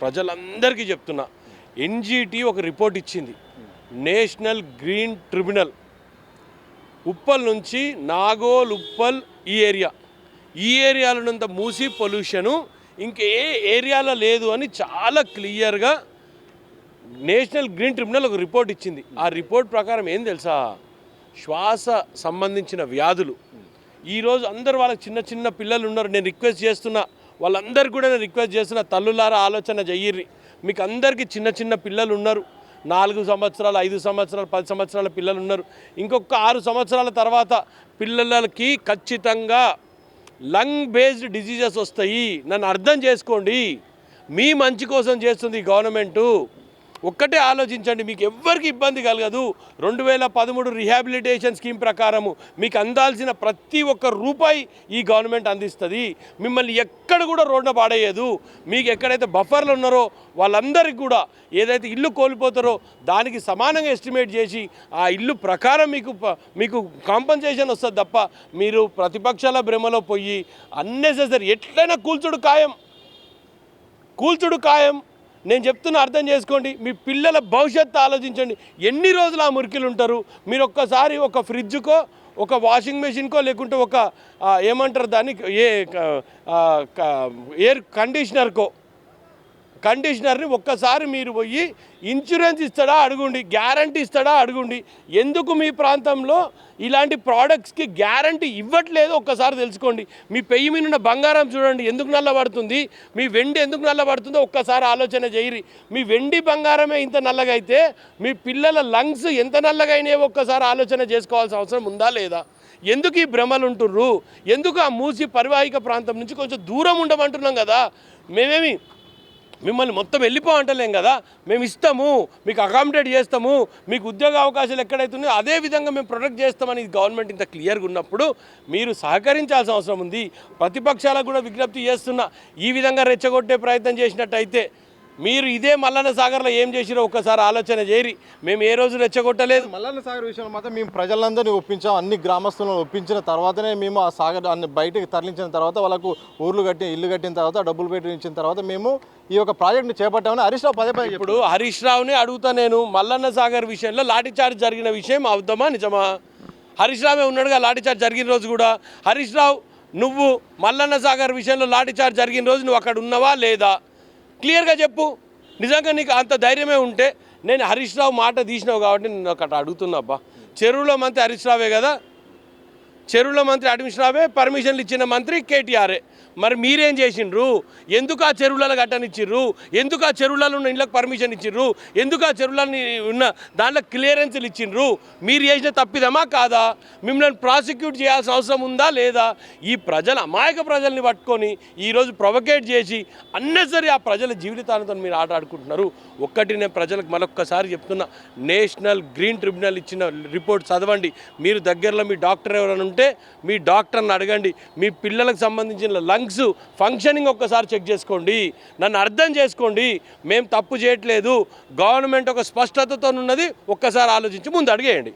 ప్రజలందరికీ చెప్తున్నా, ఎన్జిటి ఒక రిపోర్ట్ ఇచ్చింది. నేషనల్ గ్రీన్ ట్రిబ్యునల్ ఉప్పల్ నుంచి నాగోల్ ఉప్పల్ ఈ ఏరియాలో ఉన్నంత మూసి పొల్యూషను ఇంకే ఏరియాలో లేదు అని చాలా క్లియర్గా నేషనల్ గ్రీన్ ట్రిబ్యునల్ ఒక రిపోర్ట్ ఇచ్చింది. ఆ రిపోర్ట్ ప్రకారం ఏం తెలుసా, శ్వాస సంబంధించిన వ్యాధులు ఈరోజు అందరు వాళ్ళకి చిన్న చిన్న పిల్లలు ఉన్నారు. నేను రిక్వెస్ట్ చేస్తున్నా, వాళ్ళందరికీ కూడా నేను రిక్వెస్ట్ చేస్తున్నా, తల్లులారా ఆలోచన చెయ్యిర్రి. మీకు అందరికీ చిన్న చిన్న పిల్లలు ఉన్నారు, 4 సంవత్సరాలు 5 సంవత్సరాలు 10 సంవత్సరాల పిల్లలు ఉన్నారు. ఇంకొక 6 సంవత్సరాల తర్వాత పిల్లలకి ఖచ్చితంగా లంగ్ బేస్డ్ డిజీజెస్ వస్తాయి. నన్ను అర్థం చేసుకోండి, మీ మంచి కోసం చేస్తుంది గవర్నమెంటు. ఒక్కటే ఆలోచించండి, మీకు ఎవ్వరికి ఇబ్బంది కలగదు. 2013 రీహాబిలిటేషన్ స్కీమ్ ప్రకారము మీకు అందాల్సిన ప్రతి ఒక్క రూపాయి ఈ గవర్నమెంట్ అందిస్తుంది. మిమ్మల్ని ఎక్కడ కూడా రోడ్న పాడేయదు. మీకు ఎక్కడైతే బఫర్లు ఉన్నారో వాళ్ళందరికీ కూడా ఏదైతే ఇల్లు కోల్పోతారో దానికి సమానంగా ఎస్టిమేట్ చేసి ఆ ఇల్లు ప్రకారం మీకు కాంపన్సేషన్ వస్తుంది తప్ప మీరు ప్రతిపక్షాల భ్రమలో పోయి అన్నెసెసరీ ఎట్లయినా కూల్చుడు ఖాయం. నేను చెప్తున్నా, అర్థం చేసుకోండి. మీ పిల్లల భవిష్యత్తు ఆలోచించండి. ఎన్ని రోజులు ఆ మురికిలు ఉంటారు? మీరు ఒక్కసారి ఒక ఫ్రిడ్జ్కో, ఒక వాషింగ్ మెషిన్కో, లేకుంటే ఒక ఏమంటారు దాన్ని, ఎయిర్ కండిషనర్ని ఒక్కసారి మీరు పోయి ఇన్సూరెన్స్ ఇస్తాడా అడుగుండి, గ్యారంటీ ఇస్తాడా అడుగుండి. ఎందుకు మీ ప్రాంతంలో ఇలాంటి ప్రోడక్ట్స్కి గ్యారంటీ ఇవ్వట్లేదు ఒక్కసారి తెలుసుకోండి. మీ పెయ్యి మీద ఉన్న బంగారం చూడండి ఎందుకు నల్లబడుతుంది, మీ వెండి ఎందుకు నల్లబడుతుందో ఒక్కసారి ఆలోచన చేయరి. మీ వెండి బంగారమే ఇంత నల్లగా అయితే మీ పిల్లల లంగ్స్ ఎంత నల్లగా అయినాయో ఒక్కసారి ఆలోచన చేసుకోవాల్సిన అవసరం ఉందా లేదా? ఎందుకు ఈ భ్రమలు ఉంటుర్రు? ఎందుకు ఆ మూసి పరివాహిక ప్రాంతం నుంచి కొంచెం దూరం ఉండమంటున్నాం కదా. మేమేమి మిమ్మల్ని మొత్తం వెళ్ళిపో అంటలేం కదా. మేము ఇస్తాము, మీకు అకామిడేట్ చేస్తాము, మీకు ఉద్యోగ అవకాశాలు ఎక్కడైతున్నాయో అదే విధంగా మేము ప్రొటెక్ట్ చేస్తామని గవర్నమెంట్ ఇంత క్లియర్గా ఉన్నప్పుడు మీరు సహకరించాల్సిన అవసరం ఉంది. ప్రతిపక్షాలకు కూడా విజ్ఞప్తి చేస్తున్నా, ఈ విధంగా రెచ్చగొట్టే ప్రయత్నం చేసినట్టయితే మీరు ఇదే మల్లన్న సాగర్లో ఏం చేసిరో ఒక్కసారి ఆలోచన చేయరి. మేము ఏ రోజు రెచ్చగొట్టలేదు. మల్లన్న సాగర్ విషయంలో మాత్రం మేము ప్రజలందరినీ ఒప్పించాం, అన్ని గ్రామస్తులను ఒప్పించిన తర్వాతనే మేము ఆ సాగర్ అన్ని బయటకు తరలించిన తర్వాత వాళ్ళకు ఇల్లు కట్టిన తర్వాత డబ్బులు పెట్టి ఇచ్చిన తర్వాత మేము ఈ యొక్క ప్రాజెక్ట్ని చేపట్టామని హరీష్ రావు పదే ఇప్పుడు హరీష్ రావుని అడుగుతా నేను, మల్లన్న సాగర్ విషయంలో లాఠీచార్జ్ జరిగిన విషయం అవుతామా నిజమా? హరీష్ రావే ఉన్నాడుగా లాఠీచార్జ్ జరిగిన రోజు కూడా. హరీష్ రావు, నువ్వు మల్లన్న సాగర్ విషయంలో లాఠీచార్జ్ జరిగిన రోజు నువ్వు అక్కడ ఉన్నావా లేదా? క్లియర్గా చెప్పు. నిజంగా నీకు అంత ధైర్యమే ఉంటే, నేను హరీష్ రావు మాట తీసినావు కాబట్టి నేను అక్కడ అడుగుతున్నా. అబ్బా, చెరువుల మంత్రి హరీష్ రావే కదా, చెరువుల మంత్రి హరీష్ రావే, పర్మిషన్లు ఇచ్చిన మంత్రి కేటీఆరే. మరి మీరేం చేసిండ్రు? ఎందుకు ఆ చెరువులలో కట్టనిచ్చిర్రు? ఎందుకు ఆ చెరువులలో ఉన్న ఇళ్ళకి పర్మిషన్ ఇచ్చిర్రు? ఎందుకు ఆ చెరువులని ఉన్న దాంట్లో క్లియరెన్స్లు ఇచ్చిండ్రు? మీరు చేసిన తప్పిదమా కాదా? మిమ్మల్ని ప్రాసిక్యూట్ చేయాల్సిన అవసరం ఉందా లేదా? ఈ అమాయక ప్రజల్ని పట్టుకొని ఈరోజు ప్రొవకేట్ చేసి అన్నెసరీ ఆ ప్రజల జీవితాలతో మీరు ఆడుకుంటున్నారు. ఒక్కటి నేను ప్రజలకు మరొక్కసారి చెప్తున్నా, నేషనల్ గ్రీన్ ట్రిబ్యునల్ ఇచ్చిన రిపోర్ట్ చదవండి. మీరు దగ్గరలో మీ డాక్టర్ ఎవరైనా ఉంటే మీ డాక్టర్ని అడగండి. మీ పిల్లలకు సంబంధించిన లంగ్స్ ఫంక్షనింగ్ ఒక్కసారి చెక్ చేసుకోండి. నన్ను అర్థం చేసుకోండి. మేము తప్పు చేయట్లేదు. గవర్నమెంట్ ఒక స్పష్టతతో ఉన్నది. ఒక్కసారి ఆలోచించి ముందు అడిగేయండి.